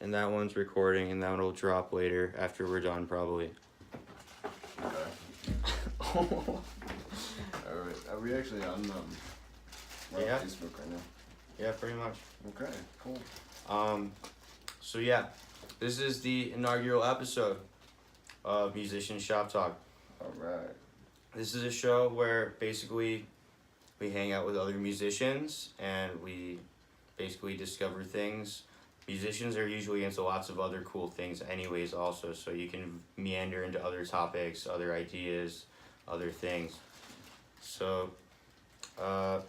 and that one's recording, and that one will drop later after we're done, probably. Okay. Alright. Are we actually on we're on Facebook right now? Yeah, pretty much. Okay, cool. So yeah, this is the inaugural episode of Musician Shop Talk. Alright. This is a show where basically we hang out with other musicians and we basically discover things. Musicians are usually into lots of other cool things anyways also, so you can meander into other topics, other ideas, other things. So, no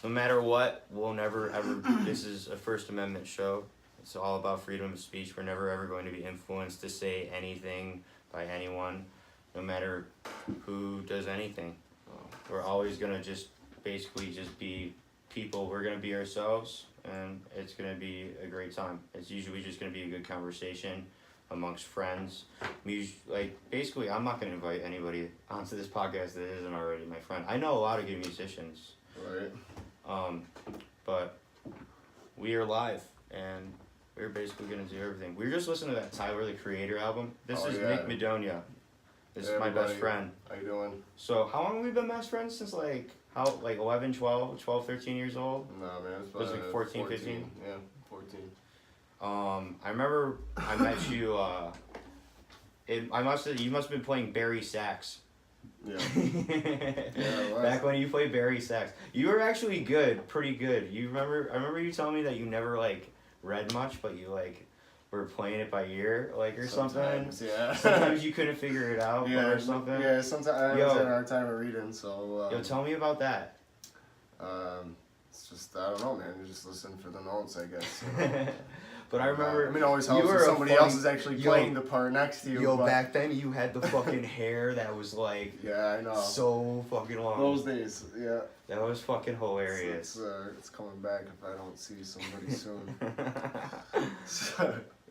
matter what, we'll never ever, this is a First Amendment show. It's all about freedom of speech. We're never ever going to be influenced to say anything by anyone, no matter who does anything. We're always going to just basically just be people. We're going to be ourselves, and it's going to be a great time. It's usually just going to be a good conversation amongst friends. Like, basically, I'm not going to invite anybody onto this podcast that isn't already my friend. I know a lot of good musicians. Right. But we are live, and we're basically going to do everything. We were just listening to that Tyler, the Creator album. This is Nick Madonia. This is my best friend. How you doing? So, how long have we been best friends? Since, like 11, 12, 13 years old? No, man, it was like 14, 15? Yeah, 14. I remember I met you, you must have been playing Barry sax. Yeah. Yeah, back when you played Barry sax. You were actually good, pretty good. I remember you telling me that you never, like, read much, but you, like, were playing it by ear, like, or sometimes, something. Yeah. Sometimes you couldn't figure it out, yeah, or something. Yeah, sometimes I was having a hard time of reading, so... yo, tell me about that. It's just, I don't know, man. You just listen for the notes, I guess. You know? But I remember... I mean, it always helps when somebody else is actually playing the part next to you. Yo, back then you had the fucking hair that was, like... Yeah, I know. So fucking long. Those days, yeah. That was fucking hilarious. It's coming back if I don't see somebody soon.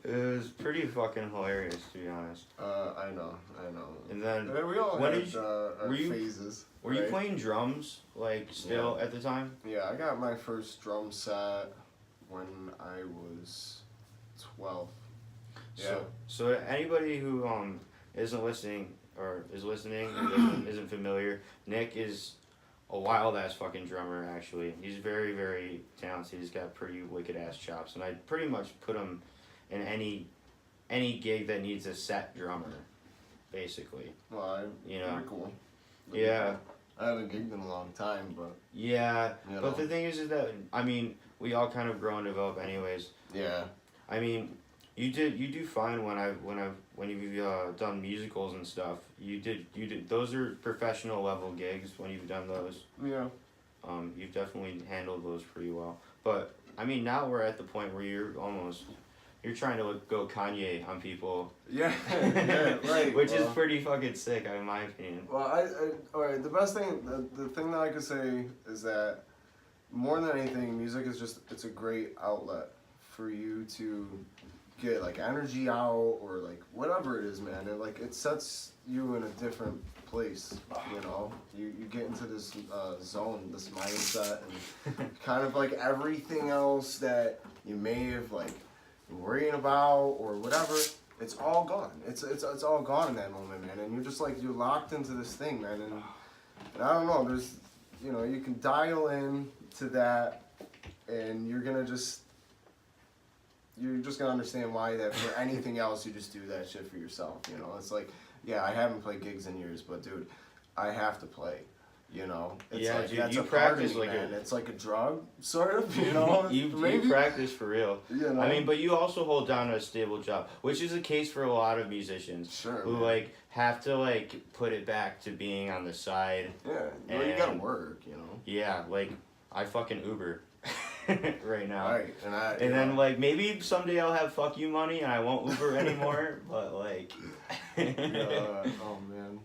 It was pretty fucking hilarious, to be honest. I know. And then... we all when had our phases. Were you playing drums, like, still at the time? Yeah, I got my first drum set when I was 12. Yeah. So anybody who isn't listening or is listening and isn't familiar, Nick is a wild ass fucking drummer. Actually, he's very, very talented. He's got pretty wicked ass chops, and I'd pretty much put him in any gig that needs a set drummer, basically. Well, pretty cool. Yeah. I haven't gigged in a long time, but... Yeah, but the thing is that, I mean, we all kind of grow and develop anyways. Yeah. I mean, you do fine when you've done musicals and stuff. You did those are professional level gigs when you've done those. Yeah. You've definitely handled those pretty well. But I mean, now we're at the point where you're trying to go Kanye on people. Yeah, yeah, right. Which is pretty fucking sick, in my opinion. Well, alright, the best thing, the thing that I could say is that more than anything, music is it's a great outlet for you to get, like, energy out or, like, whatever it is, man. It sets you in a different place, you know? You get into this zone, this mindset, and kind of, like, everything else that you may have, like, worrying about or whatever, it's all gone. It's all gone in that moment, man. And you're just like, you're locked into this thing, man. And I don't know, there's, you know, you can dial in to that, and you're just gonna understand why that for anything else you just do that shit for yourself, you know? It's like, yeah, I haven't played gigs in years, but dude, I have to play. You know, it's like, dude, you practice party, like man. It's like a drug, sort of. You know, you practice for real. You know? I mean, but you also hold down a stable job, which is the case for a lot of musicians. Sure. Who like have to like put it back to being on the side. Yeah, well, you gotta work. You know. Yeah, like I fucking Uber. Right now. Right, and then like maybe someday I'll have fuck you money and I won't Uber anymore. But like. Oh man,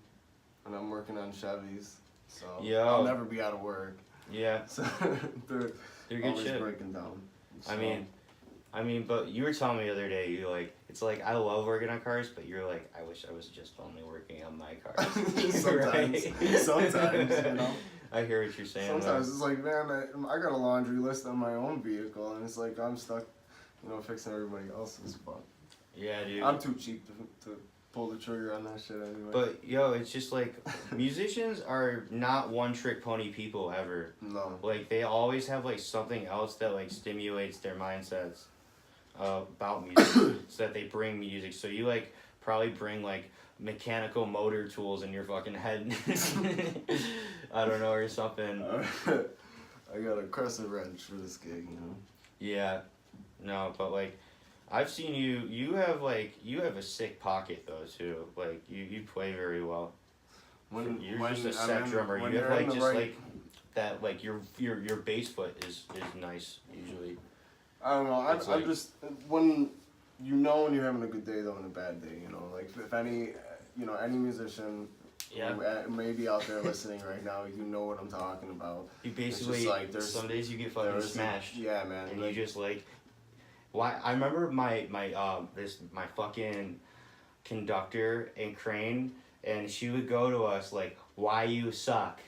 and I'm working on Chevys. So I'll never be out of work. Yeah. So they're good always shit. breaking down. So. I mean, but you were telling me the other day, you like, it's like, I love working on cars, but you're like, I wish I was just only working on my cars. Sometimes, you know. I hear what you're saying. Sometimes it's like, man, I got a laundry list on my own vehicle, and it's like I'm stuck fixing everybody else's, but Yeah, dude. I'm too cheap to pull the trigger on that shit anyway. But yo, it's just like musicians are not one trick pony people ever. No. Like they always have like something else that like stimulates their mindsets about music, so that they bring music. So you like probably bring like mechanical motor tools in your fucking head. I don't know, or something. I got a crescent wrench for this gig. Yeah, no, but like I've seen you. You have a sick pocket though too. Like you play very well. You're just a set drummer. You have like just like that. Like your bass foot is nice usually. I don't know. I'm just when when you're having a good day though and a bad day. Like if any musician. Yeah. Maybe out there listening right now, you know what I'm talking about. You basically like some days you get fucking smashed. Yeah, man. And you just like. Why I remember my fucking conductor in Crane, and she would go to us like, "Why you suck?"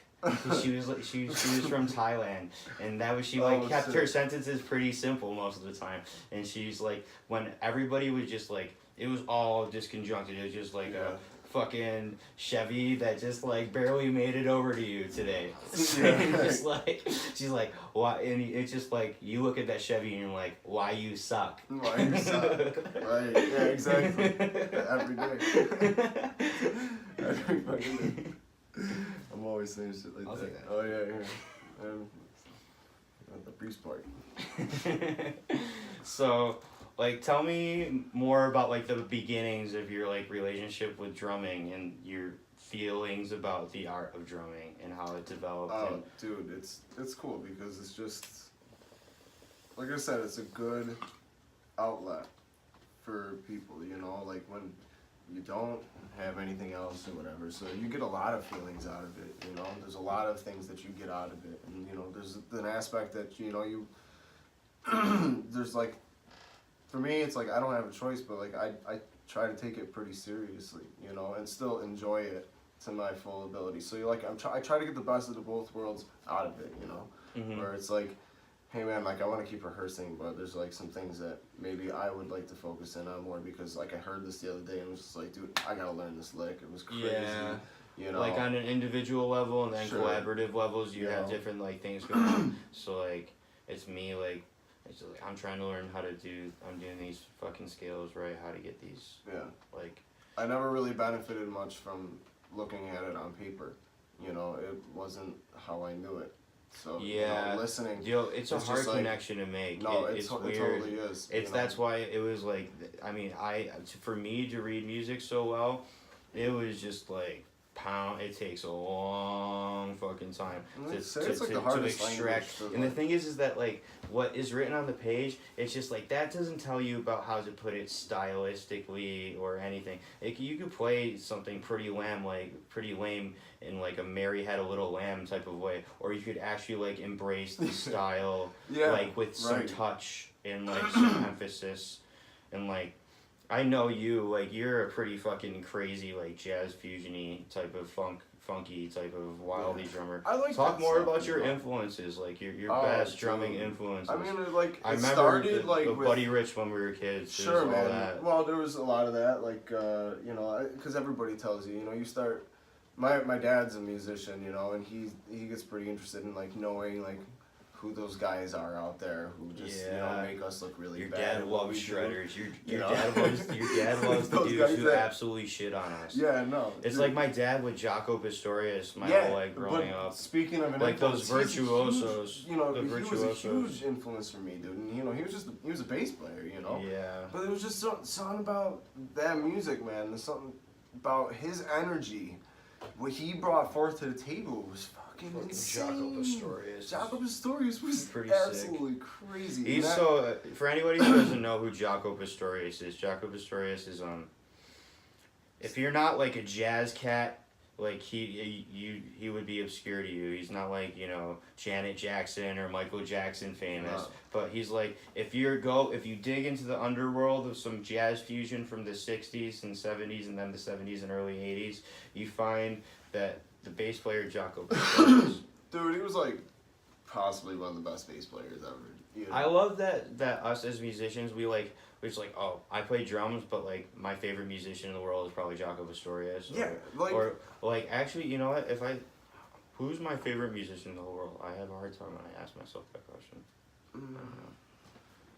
She was like she was from Thailand, and that was she kept her sentences pretty simple most of the time, and she's like when everybody was just like it was all disconjuncted. It was just like a fucking Chevy that just like barely made it over to you today. And just like she's like why, and it's just like you look at that Chevy and you're like, why you suck? Why you suck? Right? Yeah, exactly. Every day. Every fucking day. I'm always saying shit like I'll that. take that. Oh yeah. At the priest part. So. Like, tell me more about, like, the beginnings of your, like, relationship with drumming and your feelings about the art of drumming and how it developed. Oh, dude, it's cool because it's just, like I said, it's a good outlet for people, like when you don't have anything else or whatever. So you get a lot of feelings out of it, There's a lot of things that you get out of it. And, there's an aspect that, you there's, like, for me, it's like I don't have a choice, but like I try to take it pretty seriously, and still enjoy it to my full ability. So I try to get the best of the both worlds out of it, Mm-hmm. Where it's like, hey man, like I want to keep rehearsing, but there's like some things that maybe I would like to focus in on more because like I heard this the other day and was just like, dude, I gotta learn this lick. It was crazy. Yeah. Like on an individual level and then collaborative levels, you have different like things going on. So like it's me like. It's just like I'm trying to learn I'm doing these fucking scales right, how to get these. Yeah. Like. I never really benefited much from looking at it on paper. It wasn't how I knew it. So, listening. It's a hard connection to make. No, it's weird. It totally is. That's why it was like, I mean, for me to read music so well, it was just like, it takes a long fucking time to extract. And the thing is that like what is written on the page, it's just like that doesn't tell you about how to put it stylistically or anything. Like you could play something pretty lame in like a Mary Had a Little Lamb type of way, or you could actually like embrace the style like with some touch and like some emphasis and like. I know you're a pretty fucking crazy, like, jazz fusion-y type of funky type of wildy drummer. I like Talk more about your influences, like, your best drumming influences. I mean, like, I remember with Buddy Rich when we were kids. Sure, man. All that. Well, there was a lot of that, like, because everybody tells you, you start... My dad's a musician, and he gets pretty interested in, like, knowing, like, who those guys are out there who just make us look really bad. Your dad loves shredders. Your dad loves the dudes who absolutely shit on us. Yeah, no. It's like my dad with Jaco Pastorius. Whole like growing up. Speaking of like those virtuosos, he was a huge influence for me, dude. And he was a bass player, Yeah. But it was just something about that music, man. There's something about his energy, what he brought forth to the table was fucking insane. Jaco Pastorius was pretty absolutely sick. Crazy. He's for anybody who doesn't know who Jaco Pastorius is is if you're not like a jazz cat, like he would be obscure to you. He's not like Janet Jackson or Michael Jackson famous, but he's like if you dig into the underworld of some jazz fusion from the 60s and 70s and then the 70s and early 80s, you find that the bass player Jaco Pastorius. Dude, he was like possibly one of the best bass players ever. You know? I love that us as musicians, we're just like, oh, I play drums, but like my favorite musician in the world is probably Jaco Pastorius. Yeah, like, or like actually, you know what? Who's my favorite musician in the whole world? I have a hard time when I ask myself that question. I don't know.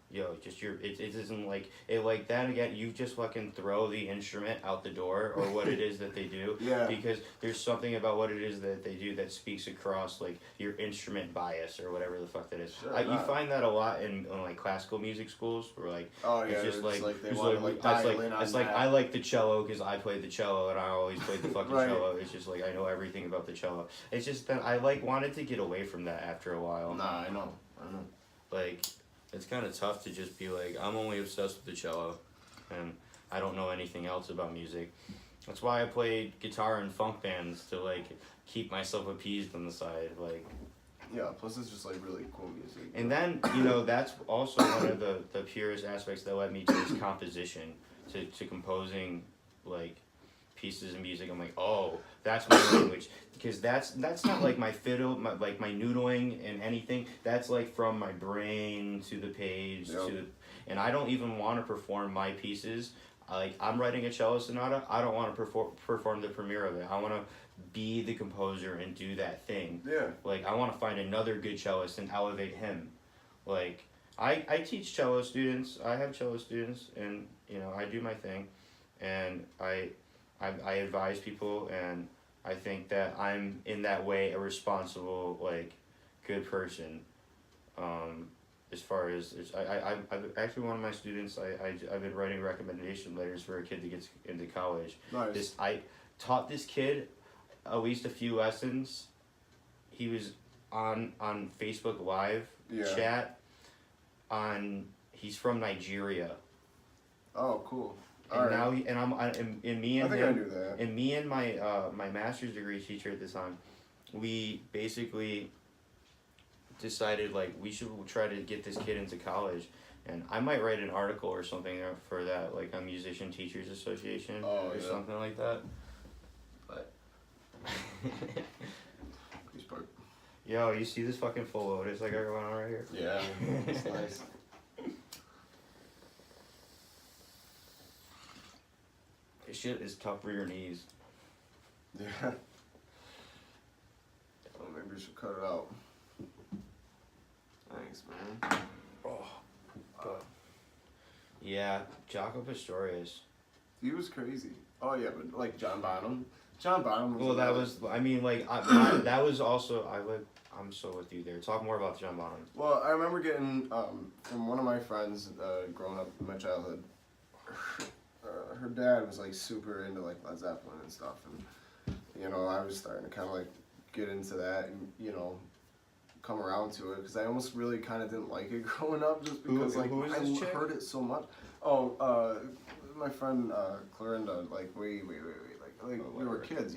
Yo, just it isn't like it like that again. You just fucking throw the instrument out the door or what it is that they do. Yeah. Because there's something about what it is that they do that speaks across like your instrument bias or whatever the fuck that is. Sure, You find that a lot in like classical music schools where like oh yeah, it's just like they it's want like, to like dial in on it's like that. I like the cello because I played the cello and I always played the fucking Right. cello. It's just like I know everything about the cello. It's just that I like wanted to get away from that after a while. Nah, I know. Like, it's kind of tough to just be like, I'm only obsessed with the cello, and I don't know anything else about music. That's why I played guitar in funk bands to like keep myself appeased on the side, like. Yeah, plus it's just like really cool music. And then that's also one of the purest aspects that led me to this composition, to composing like pieces of music. I'm like, oh, that's my language, because that's not like my fiddle, my noodling and anything. That's like from my brain to the page. Yep. And I don't even want to perform my pieces. Like, I'm writing a cello sonata. I don't want to perform the premiere of it. I want to be the composer and do that thing. Yeah. Like, I want to find another good cellist and elevate him. Like, I teach cello students. I have cello students, and I do my thing, and I advise people, and I think that I'm in that way a responsible, like, good person. As far as I've actually, one of my students, I've been writing recommendation letters for a kid that gets into college. Nice. I taught this kid at least a few lessons. He was on Facebook Live chat. He's from Nigeria. Oh, cool. And now me and I think him, I knew that. and me and my master's degree teacher at the time, we basically decided like we should try to get this kid into college, and I might write an article or something for that, like a Musician Teachers Association or something like that. But yo, you see this fucking full lotus like I got on right here? Yeah, it's nice. This shit is tough for your knees. Yeah. Well, maybe we should cut it out. Thanks, man. Oh, but yeah, Jaco Pastorius. He was crazy. Oh yeah, but like John Bonham. John Bonham was. Well, that was. I mean, like that was also. I'm so with you there. Talk more about John Bonham. Well, I remember getting from one of my friends growing up in my childhood. Her dad was like super into like Led Zeppelin and stuff, and I was starting to kind of like get into that and come around to it because I almost really kind of didn't like it growing up just because who is I this chick? heard it so much. Oh, my friend Clorinda, like we were kids,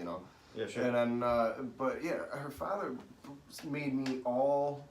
Yeah, sure. And then but yeah, her father made me all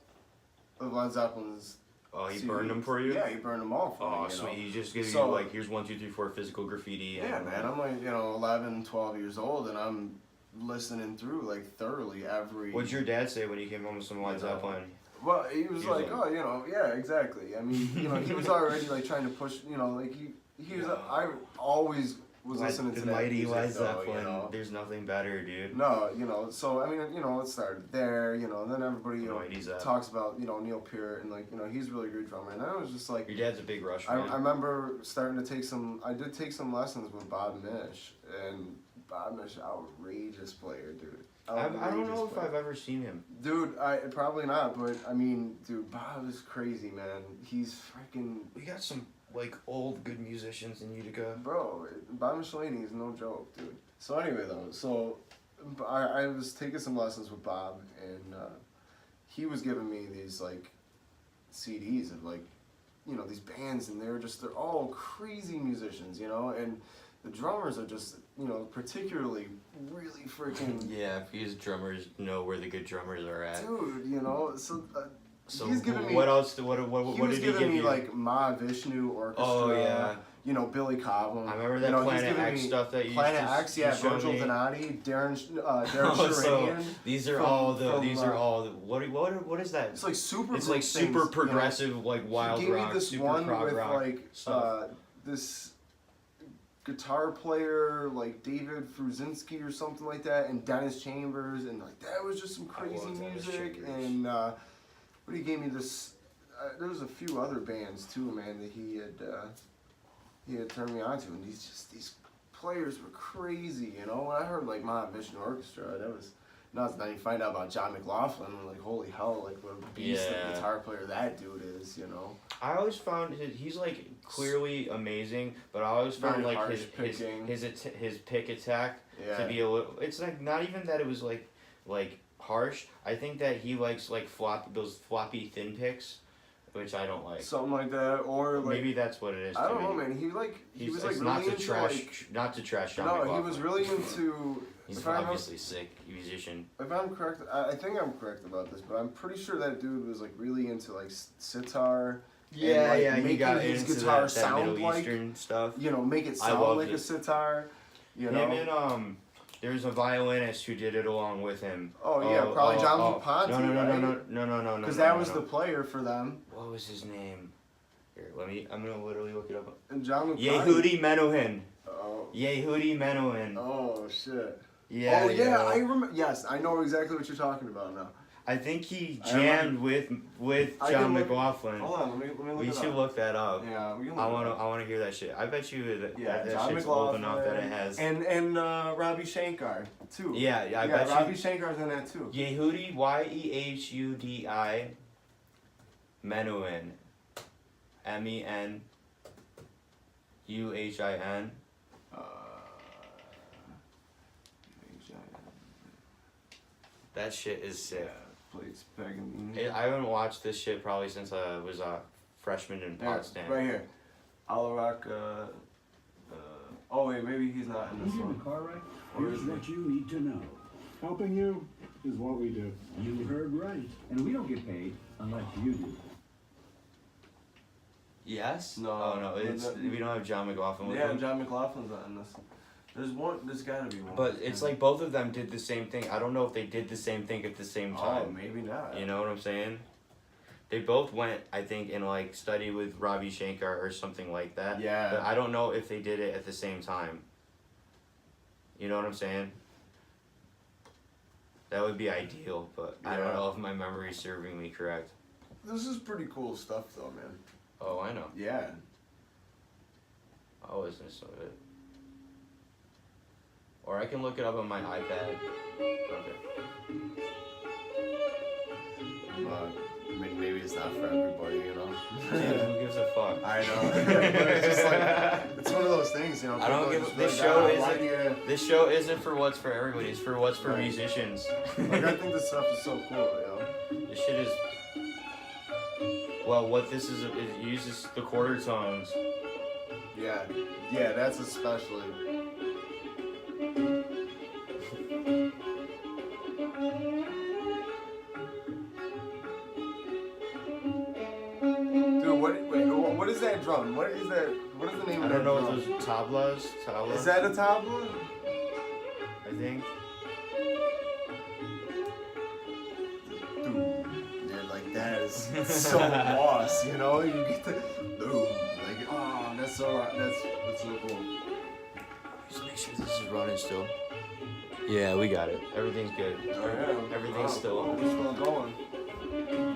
of Led Zeppelin's. Oh, he burned them for you? Yeah, he burned them all for me. Oh, sweet. He just gives So- you, like, here's 1, 2, 3, 4 physical graffiti. Yeah, man. I'm like, 11, 12 years old, and I'm listening through, like, thoroughly every... What'd your dad say when you came home with some Led Zeppelin? Well, he was like, oh, yeah, exactly. I mean, he was already, like, trying to push, like, he was... I always was listening to the that mighty music, Led though, Zeppelin. There's nothing better, dude. No, so, I mean, it started there, and then everybody, Mighty Zepp. talks about, Neil Peart, and, like, he's a really good drummer, and I was just like... Your dad's a big Rush I fan. remember starting to take I did take some lessons with Bob Mish, and Bob Mish, outrageous player, dude. I don't know if player. I've ever seen him. Dude, probably not, but, I mean, dude, Bob is crazy, man. He's freaking... We got some, like, old good musicians in Utica. Bro, Bob Michelini is no joke, dude. So anyway, though, I was taking some lessons with Bob, and he was giving me these, like, CDs of, like, these bands, and they're all crazy musicians, and the drummers are just, particularly really freaking... Yeah, because drummers know where the good drummers are at. Dude, so So he's given me. what else? What He did was he giving give me you? like Mahavishnu Orchestra. Oh yeah. You know, Billy Cobham. I remember that you know, he's Planet giving X me stuff that you Planet used to, X, yeah, you showed Virgil me. Donati, Darren Oh, so Sharanian. these are from- all the from, these are all the, what is that? It's like super. It's like things, super progressive, like wild he gave rock, me this super one prog with rock like stuff. this guitar player like David Fruzinski or something like that, and Dennis Chambers, and like that was just some crazy love Dennis music. Chambers. And but he gave me this. There was a few other bands too, man, that he had turned me on to, and these players were crazy. You know, when I heard like Mahavishnu Orchestra, that was nuts. Then you find out about John McLaughlin, and like holy hell, like what a beast of Yeah. a guitar player that dude is. You know. I always found he's like clearly amazing, but I always found Very like harsh his picking. his pick attack Yeah. to be a little. It's like not even that it was like harsh. I think that he likes like those floppy thin picks, which I don't like. Something like that, or like Maybe that's what it is. I to don't know, me. man. He was like it's really not to into trash, like not to trash John no, he McLaughlin. was really into. He's if I'm- obviously sick musician. If I'm correct, I think I'm correct about this, but I'm pretty sure that dude was like really into like sitar. Yeah, like, yeah, he making got his into guitar that sound Middle like, Eastern stuff. You know, make it I sound loved like a it. sitar. You know. Him and there's a violinist who did it along with him. Oh yeah, probably John Ponte. No. Because that was the player for them. What was his name? Here, I'm gonna literally look it up. And John Ponte. Yehudi Menuhin. Oh. Yehudi Menuhin. Oh shit. Yeah. Oh yeah, I remember. Yes, I know exactly what you're talking about now. I think he I jammed with I John can look- McLaughlin. Hold on, let me look We it should up. look that up. Yeah, we can look I it wanna up. hear that shit. I bet you that Yeah, that John shit's old McLaughlin enough that it has. and Ravi Shankar too. Yeah, I yeah, bet Ravi you. Shankar's in that too. Yehudi Yehudi Menuhin. MENUHIN. Uh, That shit is sick. yeah, plays Paganini. I haven't watched this shit probably since I was a freshman in Yeah, Potsdam. right here. Alarak. Oh wait, maybe he's not in You this get in a one. car wreck? Or Here's is he? what you need to know. Helping you is what we do. You heard right. And we don't get paid unless you do. Yes? No, Oh no, we don't have John McLaughlin with Yeah, them. John McLaughlin's not in this. There's gotta be one. But it's like both of them did the same thing. I don't know if they did the same thing at the same oh, time. maybe not. You know what I'm saying? They both went, I think, in like study with Ravi Shankar or something like that. Yeah. But I don't know if they did it at the same time. You know what I'm saying? That would be ideal, but I don't Yeah. know if my memory's serving me correct. This is pretty cool stuff, though, man. Oh, I know. Yeah. I always knew some of it. Or I can look it up on my iPad. Okay. I mean, maybe it's not for everybody, you know. Yeah, who gives a fuck? I know. But it's just like it's one of those things, you know. I don't people give are a- just this like, show why isn't- do you-" This show isn't for what's for everybody. It's for what's for Right. musicians. Like I think this stuff is so cool, you know. This shit is. Well, what this is, it uses the quarter tones. Yeah. Yeah, that's especially. Dude, what is that drum? What is that? What is the name I of don't that know drum? if those tablas. Is that a tabla? I think. Dude, yeah, like that is so boss, you know? You get the boom, like oh, that's so cool. Just make sure this is running still. Yeah, we got it. Everything's good. Oh yeah, Everything's still. We're still going.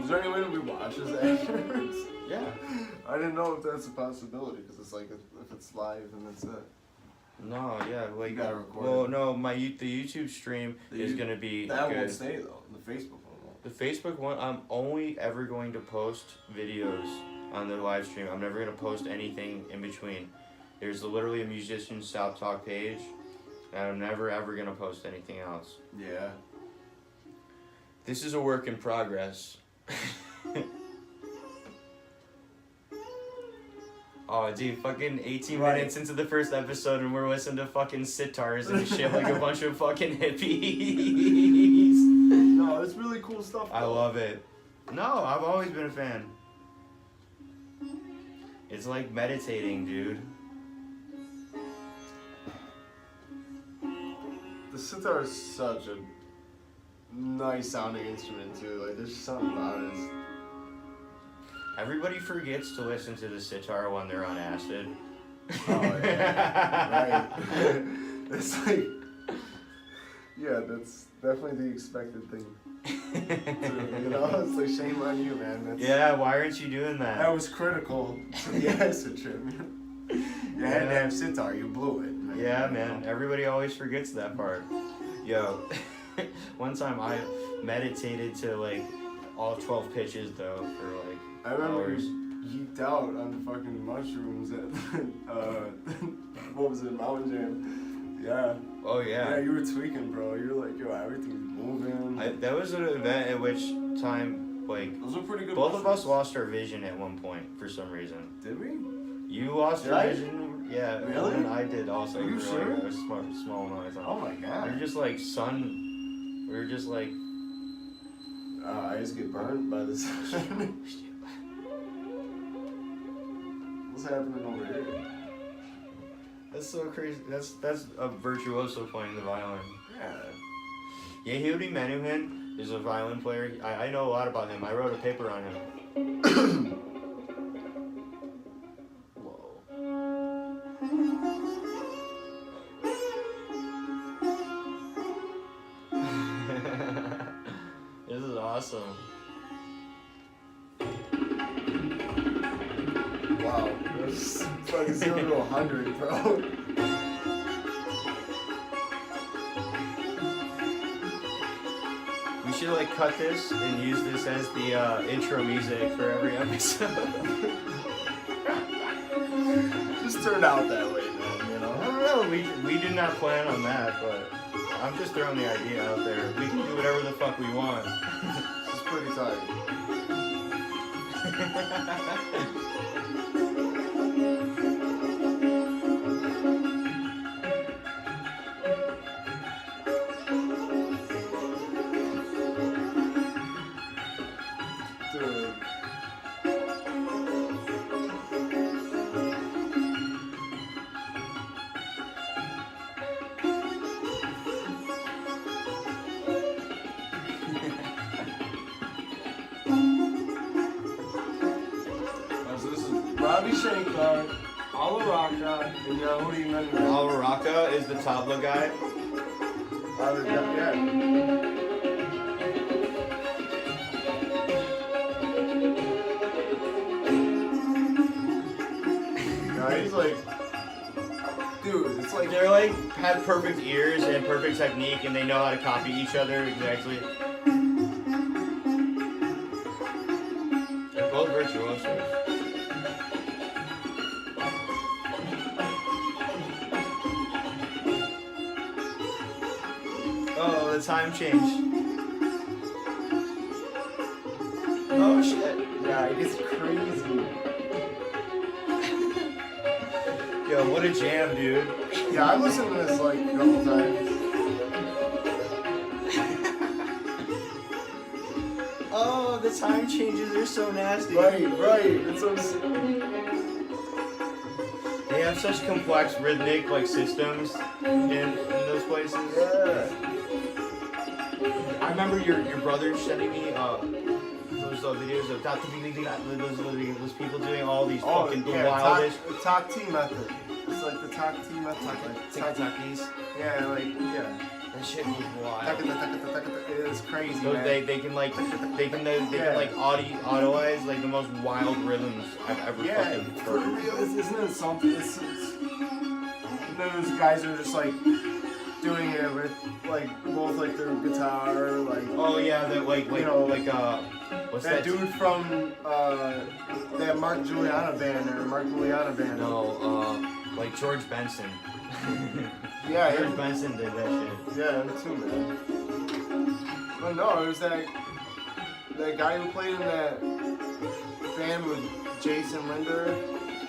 Is there any way that we watch this afterwards? Yeah. I didn't know if that's a possibility because it's like if it's live and that's it. No, yeah, like. You gotta record Well, it. no, the YouTube stream The is You- gonna be That good. won't stay though. The Facebook one won't. The Facebook one, I'm only ever going to post videos on the live stream. I'm never gonna post anything in between. There's literally a Musician South Talk page, and I'm never ever gonna post anything else. Yeah. This is a work in progress. Oh, dude, fucking 18 Right. minutes into the first episode, and we're listening to fucking sitars and shit like a bunch of fucking hippies. No, it's really cool stuff. I though. love it. No, I've always been a fan. It's like meditating, dude. The sitar is such a nice sounding instrument too. Like there's something about it. Everybody forgets to listen to the sitar when they're on acid. Oh yeah, right. It's like, yeah, that's definitely the expected thing. You know, it's like shame on you, man. That's, Yeah, why aren't you doing that? that was critical to the acid trip. You had to have sitar, you blew it. Man. Yeah, man. Everybody always forgets that part. Yo, one time I meditated to like all 12 pitches though for like I remember hours. you geeked out on the fucking mushrooms at what was it, Mountain Jam? Yeah. Oh Yeah, yeah. you were tweaking, bro. You were like, yo, everything's moving. That was an event at which time like Those are pretty good. both of us mushrooms. lost our vision at one point for some reason. Did we? You lost Did your I? vision, yeah. Really? And I did also. Are you for, sure? Like, a small amount of time. Oh my We god. were just like sun. We were just like. I just get burnt by the sun. What's happening over here? That's so crazy. That's a virtuoso playing the violin. Yeah. Yehudi Menuhin is a violin player. I know a lot about him. I wrote a paper on him. This is awesome. Wow. That's fucking 0 to 100, bro. We should like cut this and use this as the intro music for every episode. Just turned out that way, man, you I know? don't know. We did not plan on that, but I'm just throwing the idea out there. We can do whatever the fuck we want. This is pretty tight. Dude. So this is Robbie Shankar, Alaraka, and Yehudi Menuhin. Alaraka is the tabla guy. Yeah. Yeah, he's like, dude, it's like, They're like have perfect ears and perfect technique, and they know how to copy each other exactly. They're both virtuosos. Oh, the time change. Oh shit. yeah, it gets crazy. Yo, what a jam, dude. Yeah, I listened to this like a couple times. Oh, the time changes are so nasty. Right. It's so. They have such complex rhythmic like systems in those places. Yeah. I remember your brother sending me those videos of those people doing all these fucking the wildest Talk T method. It's like the Talk T method. Like, TikTokies. yeah, like, yeah. That shit was wild. It is crazy, So man. they can like they can like autoize like the most wild rhythms I've ever Yeah, fucking for heard. real, isn't it something? It's those guys are just like doing it with like both like their guitar, like Oh yeah, that like You know, what's that dude from that Mark Juliana band. No, like George Benson. Yeah, George him. Benson did that shit. Yeah, him too, man. But no, it was that guy who played in that band with Jason Linder.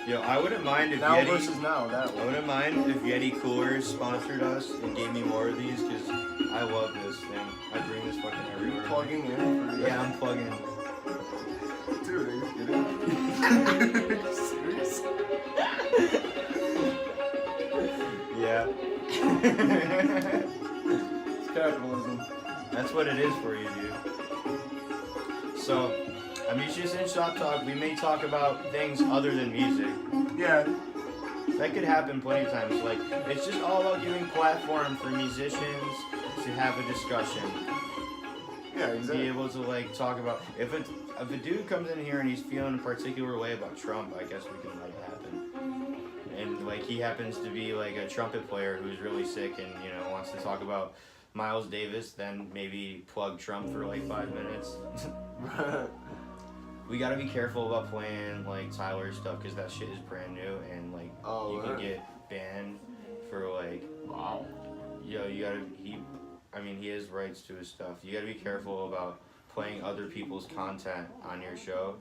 Yo, I wouldn't mind if Now Yeti. versus now, that I one. wouldn't mind if Yeti Coolers sponsored us and gave me more of these because I love this thing. I bring this fucking everywhere. Plugging in. For Yeah, I'm plugging. Serious? Yeah. It's capitalism. That's what it is for you, dude. So, I mean, just in Shop Talk, we may talk about things other than music. Yeah. That could happen plenty of times. Like, it's just all about giving platform for musicians to have a discussion. Yeah, Be exactly. able to, like, talk about... If a dude comes in here and he's feeling a particular way about Trump, I guess we can let it happen. And, like, he happens to be, like, a trumpet player who's really sick and, you know, wants to talk about Miles Davis, then maybe plug Trump for, like, 5 minutes. We gotta be careful about playing like Tyler's stuff because that shit is brand new and like you can get banned for like Wow. yo you gotta he has rights to his stuff. You gotta be careful about playing other people's content on your show.